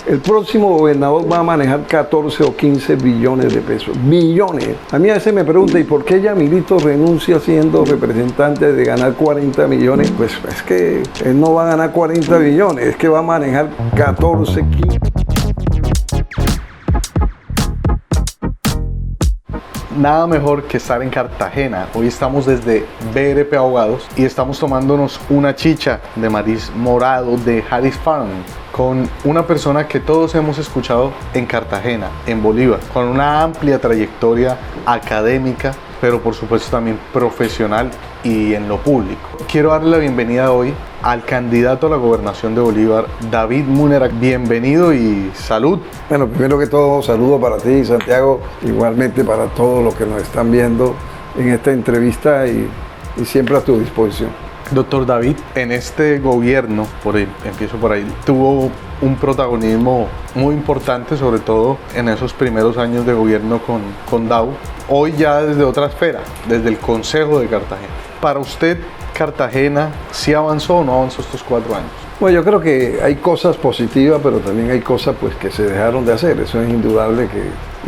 El próximo gobernador va a manejar 14 o 15 billones de pesos. Billones. A mí a veces me pregunta, ¿y por qué Yamilito renuncia siendo representante de ganar 40 millones? Pues es que él no va a ganar 40 billones, es que va a manejar 14, 15. Nada mejor que estar en Cartagena. Hoy estamos desde BRP Abogados y estamos tomándonos una chicha de maíz morado de Harris Farm con una persona que todos hemos escuchado en Cartagena, en Bolívar, con una amplia trayectoria académica, pero por supuesto también profesional y en lo público. Quiero darle la bienvenida hoy al candidato a la gobernación de Bolívar, David Munera. Bienvenido y salud. Bueno, primero que todo, saludo para ti, Santiago, igualmente para todos los que nos están viendo en esta entrevista y siempre a tu disposición. Doctor David, en este gobierno, empiezo por ahí, tuvo un protagonismo muy importante, sobre todo en esos primeros años de gobierno con Dau. Hoy ya desde otra esfera, desde el Consejo de Cartagena. Para usted, ¿Cartagena sí avanzó o no avanzó estos 4 años? Bueno, yo creo que hay cosas positivas, pero también hay cosas pues, que se dejaron de hacer. Eso es indudable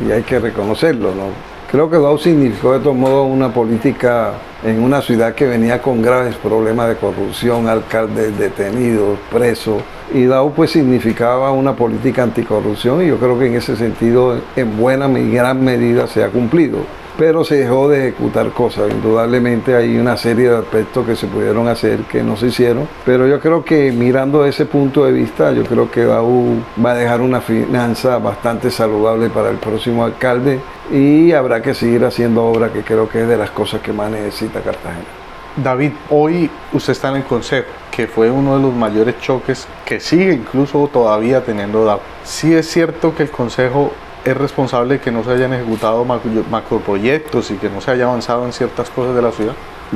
y hay que reconocerlo, ¿no? Creo que Dau significó de todos modos una política en una ciudad que venía con graves problemas de corrupción, alcaldes detenidos, presos, y Dau pues significaba una política anticorrupción y yo creo que en ese sentido en buena y gran medida se ha cumplido. Pero se dejó de ejecutar cosas. Indudablemente hay una serie de aspectos que se pudieron hacer que no se hicieron, pero yo creo que mirando ese punto de vista, yo creo que Dau va a dejar una finanza bastante saludable para el próximo alcalde y habrá que seguir haciendo obra, que creo que es de las cosas que más necesita Cartagena. David, hoy usted está en el Consejo, que fue uno de los mayores choques que sigue incluso todavía teniendo Dau. Sí es cierto que el Consejo es responsable de que no se hayan ejecutado macroproyectos y que no se haya avanzado en ciertas cosas de la ciudad.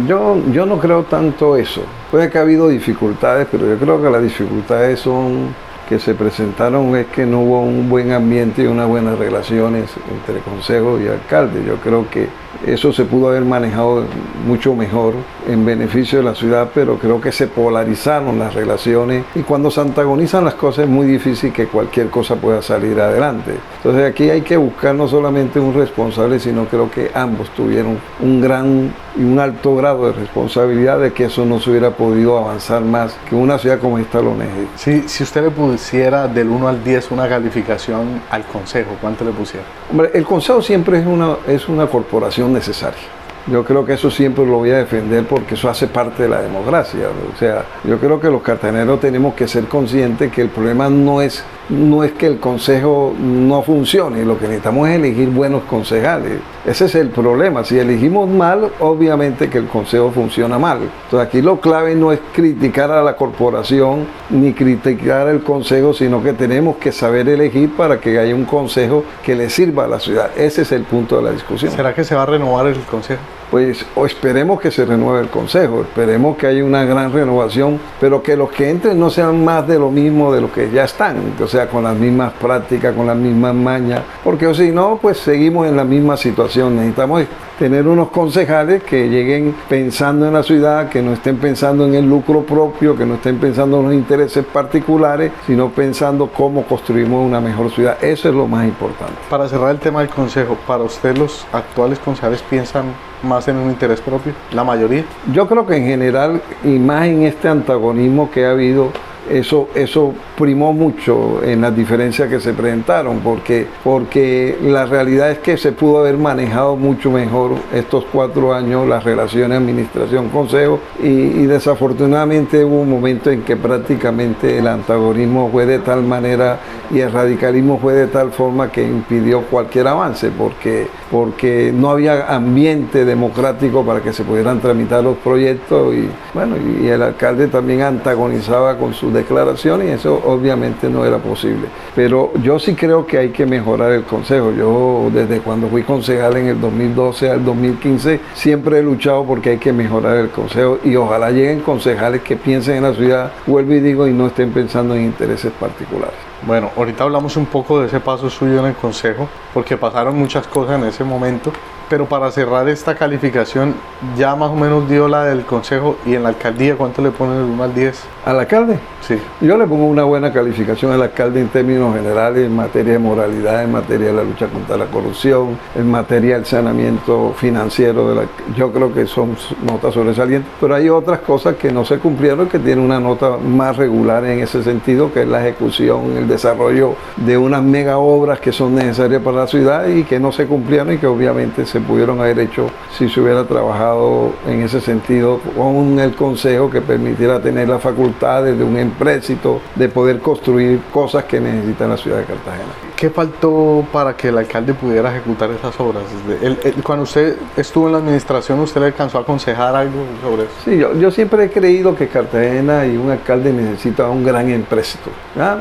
Yo no creo tanto eso. Puede que ha habido dificultades, pero yo creo que las dificultades que se presentaron es que no hubo un buen ambiente y unas buenas relaciones entre consejo y alcalde. Yo creo que eso se pudo haber manejado mucho mejor en beneficio de la ciudad, pero creo que se polarizaron las relaciones y cuando se antagonizan las cosas es muy difícil que cualquier cosa pueda salir adelante. Entonces aquí hay que buscar no solamente un responsable, sino creo que ambos tuvieron un gran y un alto grado de responsabilidad de que eso no se hubiera podido avanzar más, que una ciudad como esta lo necesita. Si usted le pusiera del 1 al 10 una calificación al Consejo, ¿cuánto le pusiera? Hombre, el Consejo siempre es una corporación necesaria. Yo creo que eso siempre lo voy a defender porque eso hace parte de la democracia. O sea, yo creo que los cartageneros tenemos que ser conscientes que el problema no es que el consejo no funcione, lo que necesitamos es elegir buenos concejales. Ese es el problema. Si elegimos mal, obviamente que el consejo funciona mal. Entonces aquí lo clave no es criticar a la corporación ni criticar al consejo, sino que tenemos que saber elegir para que haya un consejo que le sirva a la ciudad. Ese es el punto de la discusión. ¿Será que se va a renovar el consejo? Pues esperemos que se renueve el consejo, esperemos que haya una gran renovación, pero que los que entren no sean más de lo mismo de los que ya están, o sea, con las mismas prácticas, con las mismas mañas, porque si no, pues seguimos en la misma situación. Necesitamos tener unos concejales que lleguen pensando en la ciudad, que no estén pensando en el lucro propio, que no estén pensando en los intereses particulares, sino pensando cómo construimos una mejor ciudad. Eso es lo más importante. Para cerrar el tema del consejo, ¿para usted los actuales concejales piensan más en un interés propio? ¿La mayoría? Yo creo que en general, y más en este antagonismo que ha habido, eso primó mucho en las diferencias que se presentaron, porque la realidad es que se pudo haber manejado mucho mejor estos 4 años las relaciones administración-consejo y desafortunadamente hubo un momento en que prácticamente el antagonismo fue de tal manera y el radicalismo fue de tal forma que impidió cualquier avance, porque no había ambiente democrático para que se pudieran tramitar los proyectos y el alcalde también antagonizaba con sus declaraciones y eso obviamente no era posible. Pero yo sí creo que hay que mejorar el consejo. Yo desde cuando fui concejal en el 2012 al 2015 siempre he luchado porque hay que mejorar el consejo y ojalá lleguen concejales que piensen en la ciudad, vuelvo y digo, y no estén pensando en intereses particulares. Bueno, ahorita hablamos un poco de ese paso suyo en el consejo porque pasaron muchas cosas en ese momento, Pero para cerrar esta calificación, ya más o menos dio la del consejo, y en la alcaldía, ¿cuánto le ponen del 1 al 10? ¿Al alcalde? Sí. Yo le pongo una buena calificación al alcalde en términos generales, en materia de moralidad, en materia de la lucha contra la corrupción, en materia del saneamiento financiero. Yo creo que son notas sobresalientes, pero hay otras cosas que no se cumplieron, que tienen una nota más regular en ese sentido, que es la ejecución, el desarrollo de unas mega obras que son necesarias para la ciudad y que no se cumplieron y que obviamente se pudieron haber hecho si se hubiera trabajado en ese sentido con el consejo, que permitiera tener las facultades de un empréstito, de poder construir cosas que necesita la ciudad de Cartagena. ¿Qué faltó para que el alcalde pudiera ejecutar esas obras? Cuando usted estuvo en la administración, ¿usted le alcanzó a aconsejar algo sobre eso? Sí, yo siempre he creído que Cartagena y un alcalde necesita un gran empréstito, ¿verdad?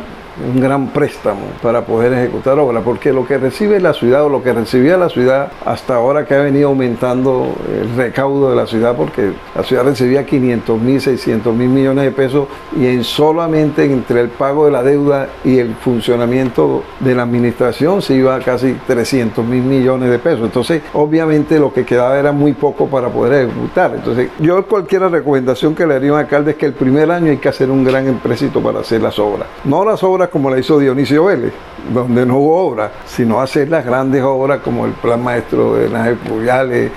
Un gran préstamo para poder ejecutar obras, porque lo que recibe la ciudad, o lo que recibía la ciudad hasta ahora, que ha venido aumentando el recaudo de la ciudad, porque la ciudad recibía 500.000, 600.000 millones de pesos, y solamente entre el pago de la deuda y el funcionamiento de la administración se iba a casi 300.000 millones de pesos. Entonces obviamente lo que quedaba era muy poco para poder ejecutar. Entonces yo, cualquier recomendación que le haría a un alcalde es que el primer año hay que hacer un gran empréstito para hacer las obras, no las obras como la hizo Dionisio Vélez, donde no hubo obra, sino hacer las grandes obras como el plan maestro de Nájera Puyales,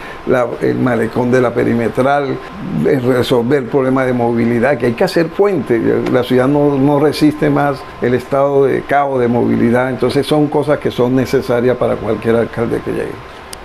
el malecón de la perimetral, resolver el problema de movilidad, que hay que hacer puentes. La ciudad no resiste más el estado de caos de movilidad, entonces son cosas que son necesarias para cualquier alcalde que llegue.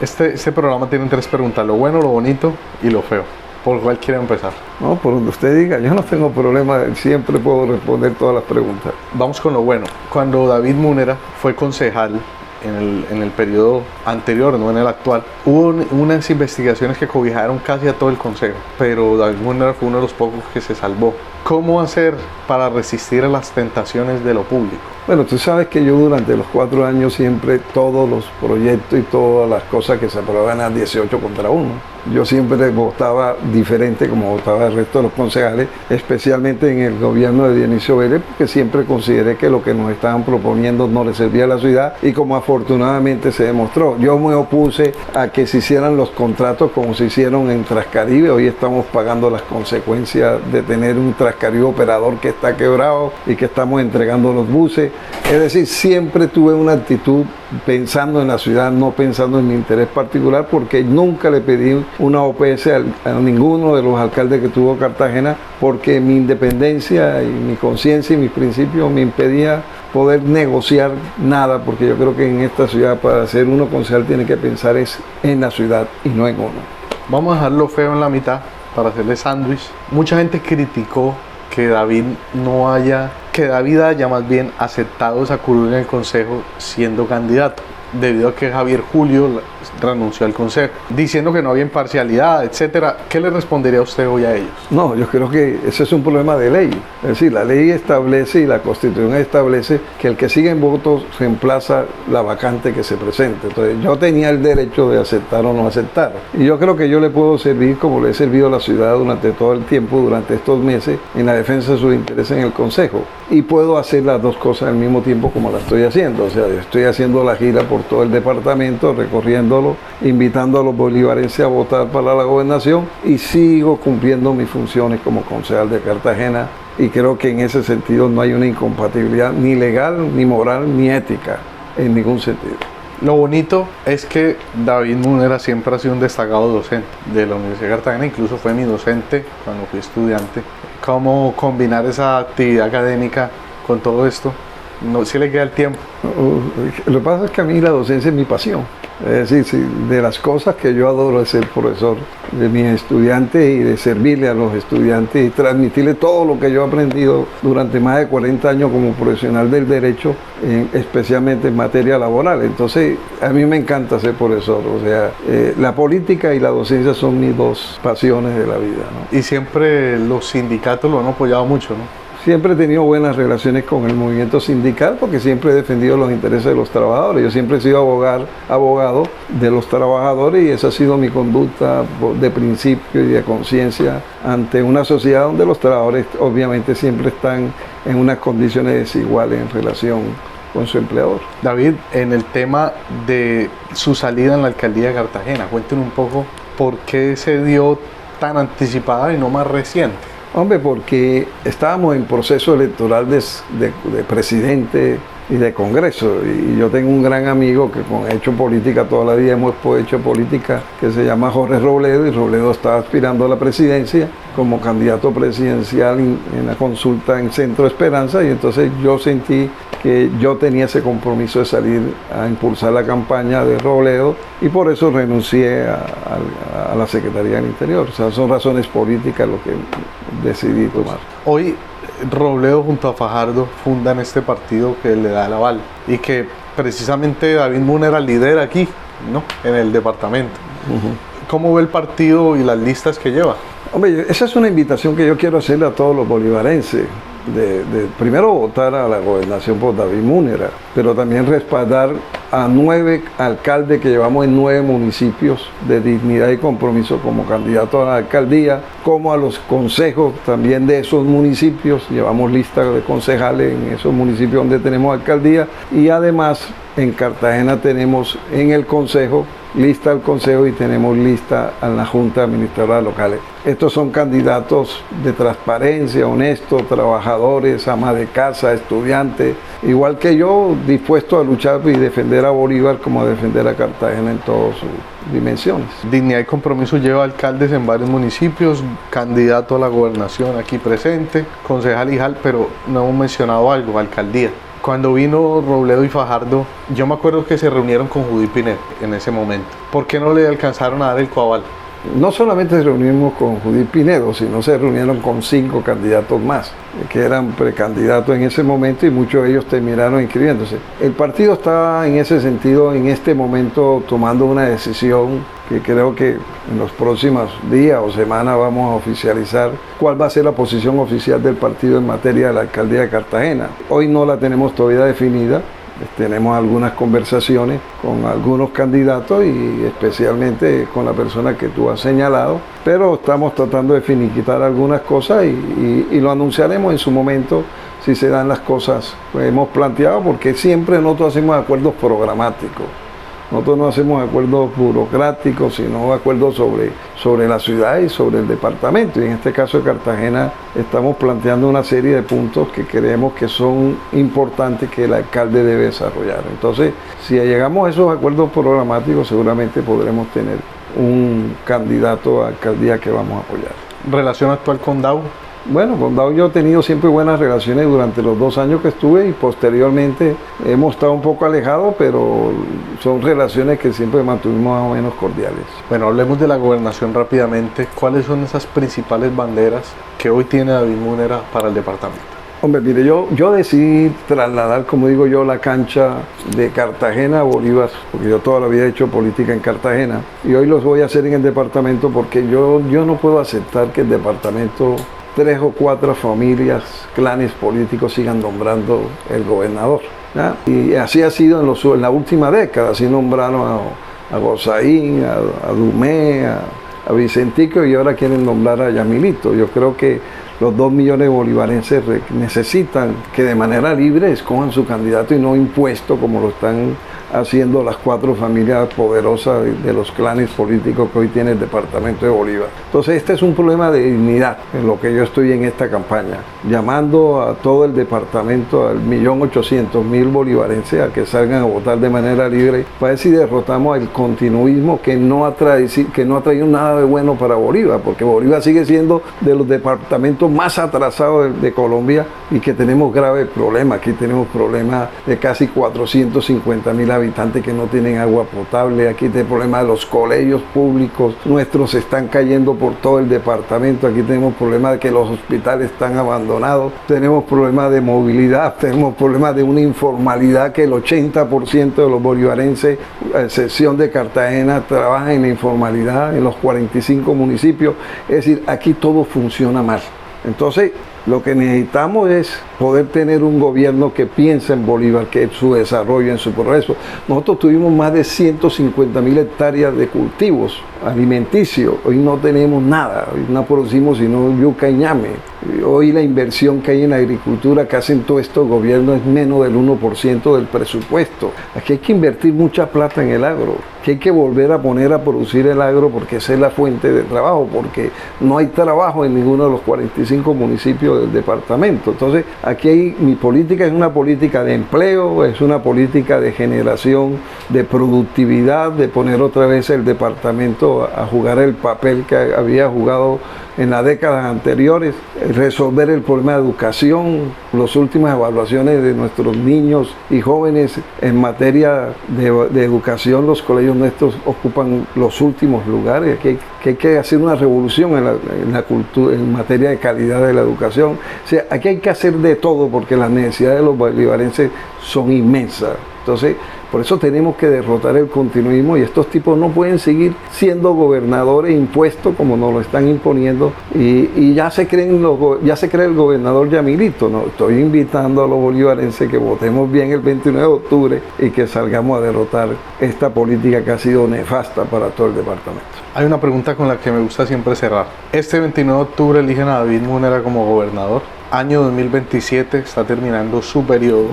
Este programa tiene 3 preguntas: lo bueno, lo bonito y lo feo. ¿Por cuál quiere empezar? No, por donde usted diga, yo no tengo problema, siempre puedo responder todas las preguntas. Vamos con lo bueno. Cuando David Múnera fue concejal en el periodo anterior, no en el actual, hubo unas investigaciones que cobijaron casi a todo el consejo, pero David Múnera fue uno de los pocos que se salvó. ¿Cómo hacer para resistir a las tentaciones de lo público? Bueno, tú sabes que yo durante los 4 años siempre, todos los proyectos y todas las cosas que se aprobaban a 18 contra 1. Yo siempre votaba diferente como votaba el resto de los concejales, especialmente en el gobierno de Dionisio Vélez, porque siempre consideré que lo que nos estaban proponiendo no le servía a la ciudad, y como afortunadamente se demostró. Yo me opuse a que se hicieran los contratos como se hicieron en Trascaribe. Hoy estamos pagando las consecuencias de tener un Trascaribe operador que está quebrado y que estamos entregando los buses. Es decir, siempre tuve una actitud pensando en la ciudad, no pensando en mi interés particular, porque nunca le pedí una OPS a ninguno de los alcaldes que tuvo Cartagena, porque mi independencia y mi conciencia y mis principios me impedía poder negociar nada, porque yo creo que en esta ciudad, para ser uno concejal, tiene que pensar es en la ciudad y no en uno. Vamos a dejar lo feo en la mitad para hacerle sándwich. Mucha gente criticó que David haya más bien aceptado esa curul en el consejo siendo candidato, debido a que Javier Julio renunció al consejo, diciendo que no había imparcialidad, etcétera. ¿Qué le respondería usted hoy a ellos? No, yo creo que ese es un problema de ley. Es decir, la ley establece y la Constitución establece que el que sigue en votos reemplaza la vacante que se presente. Entonces yo tenía el derecho de aceptar o no aceptar. Y yo creo que yo le puedo servir como le he servido a la ciudad durante todo el tiempo, durante estos meses, en la defensa de sus intereses en el consejo. Y puedo hacer las dos cosas al mismo tiempo como la estoy haciendo. O sea, yo estoy haciendo la gira por todo el departamento, recorriéndolo, invitando a los bolivarenses a votar para la gobernación, y sigo cumpliendo mis funciones como concejal de Cartagena, y creo que en ese sentido no hay una incompatibilidad ni legal, ni moral, ni ética, en ningún sentido. Lo bonito es que David Múnera siempre ha sido un destacado docente de la Universidad de Cartagena, incluso fue mi docente cuando fui estudiante. ¿Cómo combinar esa actividad académica con todo esto? No, si le queda el tiempo. Lo que pasa es que a mí la docencia es mi pasión. Es decir, de las cosas que yo adoro es ser profesor de mis estudiantes y de servirle a los estudiantes y transmitirle todo lo que yo he aprendido durante más de 40 años como profesional del derecho, especialmente en materia laboral. Entonces, a mí me encanta ser profesor. O sea, la política y la docencia son mis dos pasiones de la vida, ¿no? Y siempre los sindicatos lo han apoyado mucho, ¿no? Siempre he tenido buenas relaciones con el movimiento sindical, porque siempre he defendido los intereses de los trabajadores. Yo siempre he sido abogado de los trabajadores, y esa ha sido mi conducta de principio y de conciencia ante una sociedad donde los trabajadores obviamente siempre están en unas condiciones desiguales en relación con su empleador. David, en el tema de su salida en la alcaldía de Cartagena, cuéntenos un poco por qué se dio tan anticipada y no más reciente. Hombre, porque estábamos en proceso electoral de presidente y de Congreso, y yo tengo un gran amigo que ha hecho política toda la vida, hemos hecho política, que se llama Jorge Robledo, y Robledo estaba aspirando a la presidencia como candidato presidencial en la consulta en Centro Esperanza, y entonces yo sentí que yo tenía ese compromiso de salir a impulsar la campaña de Robledo, y por eso renuncié a la Secretaría del Interior. O sea, son razones políticas lo que decidí tomar. Hoy Robledo junto a Fajardo fundan este partido que le da el aval y que precisamente David Múnera lidera aquí, ¿no?, en el departamento. ¿Cómo ve el partido y las listas que lleva? Hombre, esa es una invitación que yo quiero hacerle a todos los bolivarenses. De primero votar a la gobernación por David Múnera, pero también respaldar a 9 alcaldes que llevamos en 9 municipios de dignidad y compromiso como candidato a la alcaldía, como a los consejos también de esos municipios. Llevamos lista de concejales en esos municipios donde tenemos alcaldía, y además en Cartagena tenemos en el consejo lista al consejo y tenemos lista a la Junta Administradora locales. Estos son candidatos de transparencia, honestos, trabajadores, ama de casa, estudiantes, igual que yo, dispuestos a luchar y defender a Bolívar como a defender a Cartagena en todas sus dimensiones. Dignidad y Compromiso lleva alcaldes en varios municipios, candidato a la gobernación aquí presente, concejal y JAL, pero no hemos mencionado algo, alcaldía. Cuando vino Robledo y Fajardo, yo me acuerdo que se reunieron con Judith Pineda en ese momento. ¿Por qué no le alcanzaron a dar el coaval? No solamente se reunimos con Judith Pinedo, sino se reunieron con 5 candidatos más, que eran precandidatos en ese momento, y muchos de ellos terminaron inscribiéndose. El partido está en ese sentido, en este momento, tomando una decisión que creo que en los próximos días o semanas vamos a oficializar cuál va a ser la posición oficial del partido en materia de la alcaldía de Cartagena. Hoy no la tenemos todavía definida. Tenemos algunas conversaciones con algunos candidatos y especialmente con la persona que tú has señalado, pero estamos tratando de finiquitar algunas cosas y lo anunciaremos en su momento si se dan las cosas que hemos planteado, porque siempre nosotros hacemos acuerdos programáticos. Nosotros no hacemos acuerdos burocráticos, sino acuerdos sobre la ciudad y sobre el departamento. Y en este caso de Cartagena estamos planteando una serie de puntos que creemos que son importantes que el alcalde debe desarrollar. Entonces, si llegamos a esos acuerdos programáticos, seguramente podremos tener un candidato a alcaldía que vamos a apoyar. ¿Relación actual con DAO? Bueno, con DAO yo he tenido siempre buenas relaciones durante los 2 años que estuve, y posteriormente hemos estado un poco alejados, pero son relaciones que siempre mantuvimos más o menos cordiales. Bueno, hablemos de la gobernación rápidamente. ¿Cuáles son esas principales banderas que hoy tiene David Múnera para el departamento? Hombre, mire, yo decidí trasladar, como digo yo, la cancha de Cartagena a Bolívar, porque yo toda la vida he hecho política en Cartagena, y hoy los voy a hacer en el departamento porque yo no puedo aceptar que el departamento 3 o 4 familias, clanes políticos sigan nombrando el gobernador, ¿ya? Y así ha sido en la última década. Así nombraron a Gozaín, a Dumé, a Vicentico, y ahora quieren nombrar a Yamilito. Yo creo que los 2 millones de bolivarenses necesitan que de manera libre escojan su candidato y no impuesto como lo están haciendo las 4 familias poderosas de los clanes políticos que hoy tiene el departamento de Bolívar. Entonces este es un problema de dignidad en lo que yo estoy en esta campaña, llamando a todo el departamento, al 1.800.000 bolivarenses, a que salgan a votar de manera libre para ver si derrotamos el continuismo que no ha traído nada de bueno para Bolívar, porque Bolívar sigue siendo de los departamentos más atrasados de Colombia y que tenemos graves problemas. Aquí tenemos problemas de casi 450.000 habitantes que no tienen agua potable. Aquí tenemos problemas de los colegios públicos nuestros, se están cayendo por todo el departamento. Aquí tenemos problemas de que los hospitales están abandonados, tenemos problemas de movilidad, tenemos problemas de una informalidad que el 80% de los bolivarenses, a excepción de Cartagena, trabajan en la informalidad en los 45 municipios. Es decir, aquí todo funciona mal. Entonces, lo que necesitamos es poder tener un gobierno que piense en Bolívar, que en su desarrollo, en su progreso. Nosotros tuvimos más de 150.000 hectáreas de cultivos alimenticios. Hoy no tenemos nada, hoy no producimos sino yuca y ñame. Hoy la inversión que hay en la agricultura que hacen todos estos gobiernos es menos del 1% del presupuesto. Aquí hay que invertir mucha plata en el agro, que hay que volver a poner a producir el agro porque esa es la fuente de trabajo, porque no hay trabajo en ninguno de los 45 municipios del departamento. Entonces, aquí mi política es una política de empleo, es una política de generación de productividad, de poner otra vez el departamento a jugar el papel que había jugado en las décadas anteriores, resolver el problema de educación. Las últimas evaluaciones de nuestros niños y jóvenes en materia de educación, los colegios nuestros ocupan los últimos lugares. Que hay que hacer una revolución en la cultura, en materia de calidad de la educación. O sea, aquí hay que hacer de todo porque las necesidades de los bolivarenses son inmensas. Entonces, por eso tenemos que derrotar el continuismo y estos tipos no pueden seguir siendo gobernadores impuestos como nos lo están imponiendo y ya se cree el gobernador Yamilito. No, estoy invitando a los bolivarenses que votemos bien el 29 de octubre y que salgamos a derrotar esta política que ha sido nefasta para todo el departamento. Hay una pregunta con la que me gusta siempre cerrar. Este 29 de octubre eligen a David Múnera como gobernador. Año 2027, está terminando su periodo.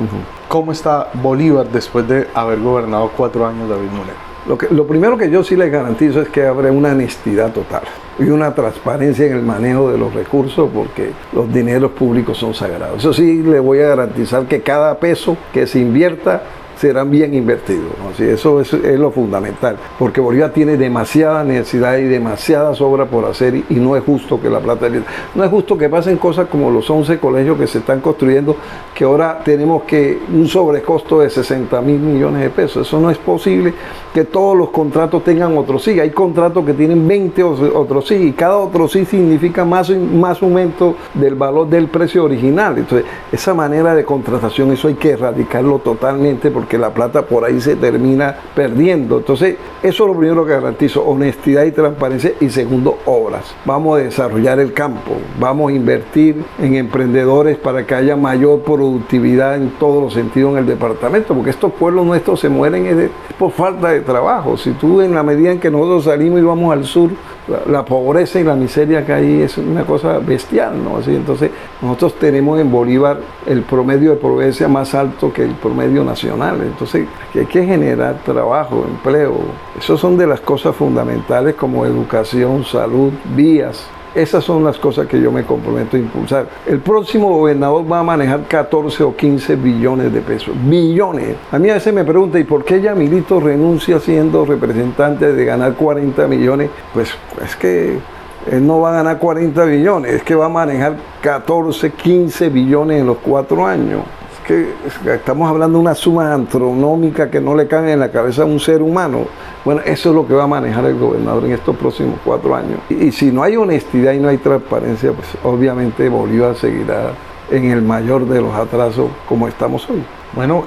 ¿Cómo está Bolívar después de haber gobernado 4 años David Múnera? Lo primero que yo sí les garantizo es que habrá una honestidad total y una transparencia en el manejo de los recursos porque los dineros públicos son sagrados. Eso sí, les voy a garantizar que cada peso que se invierta serán bien invertidos, ¿no? Sí, eso es lo fundamental, porque Bolívar tiene demasiada necesidad y demasiadas obras por hacer y no es justo que la plata... No es justo que pasen cosas como los 11 colegios que se están construyendo, que ahora tenemos un sobrecosto de 60.000 millones de pesos. Eso no es posible que todos los contratos tengan otro sí. Hay contratos que tienen 20 otros sí y cada otro sí significa más aumento del valor del precio original. Entonces, esa manera de contratación, eso hay que erradicarlo totalmente porque la plata por ahí se termina perdiendo. Entonces, eso es lo primero que garantizo, honestidad y transparencia. Y segundo, obras. Vamos a desarrollar el campo, vamos a invertir en emprendedores para que haya mayor productividad en todos los sentidos en el departamento, porque estos pueblos nuestros se mueren por falta de trabajo. Si tú, en la medida en que nosotros salimos y vamos al sur, la pobreza y la miseria que hay es una cosa bestial, ¿no? Así, entonces, nosotros tenemos en Bolívar el promedio de pobreza más alto que el promedio nacional. Entonces, aquí hay que generar trabajo, empleo. Esas son de las cosas fundamentales como educación, salud, vías. Esas son las cosas que yo me comprometo a impulsar. El próximo gobernador va a manejar 14 o 15 billones de pesos. Billones. A mí a veces me pregunta, ¿y por qué Yamilito renuncia siendo representante de ganar 40 millones? Pues es que él no va a ganar 40 billones, es que va a manejar 14, 15 billones en los 4 años. Que estamos hablando de una suma astronómica que no le cabe en la cabeza a un ser humano. Bueno, eso es lo que va a manejar el gobernador en estos próximos 4 años. Y si no hay honestidad y no hay transparencia, pues obviamente Bolívar seguirá en el mayor de los atrasos como estamos hoy. Bueno,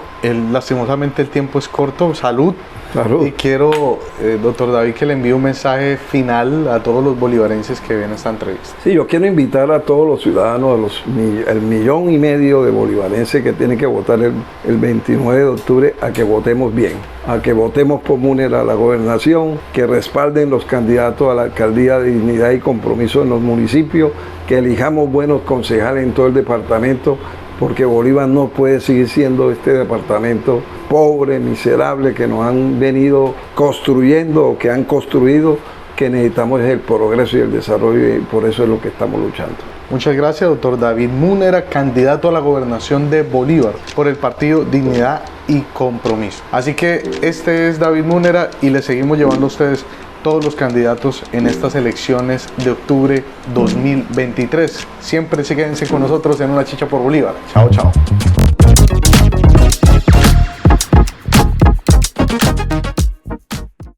lastimosamente el tiempo es corto. Salud. Salud. Y quiero, doctor David, que le envíe un mensaje final a todos los bolivarenses que ven esta entrevista. Sí, yo quiero invitar a todos los ciudadanos, el 1,5 millones de bolivarenses que tienen que votar el 29 de octubre, a que votemos bien, a que votemos por Múnera a la gobernación, que respalden los candidatos a la alcaldía de Dignidad y Compromiso en los municipios, que elijamos buenos concejales en todo el departamento, porque Bolívar no puede seguir siendo este departamento pobre, miserable, que nos han venido construyendo o que han construido. Que necesitamos el progreso y el desarrollo y por eso es lo que estamos luchando. Muchas gracias, doctor David Múnera, candidato a la gobernación de Bolívar por el partido Dignidad y Compromiso. Así que este es David Múnera y le seguimos llevando a ustedes todos los candidatos en estas elecciones de octubre 2023. Siempre quédense con nosotros en Una Chicha por Bolívar. Chao, chao.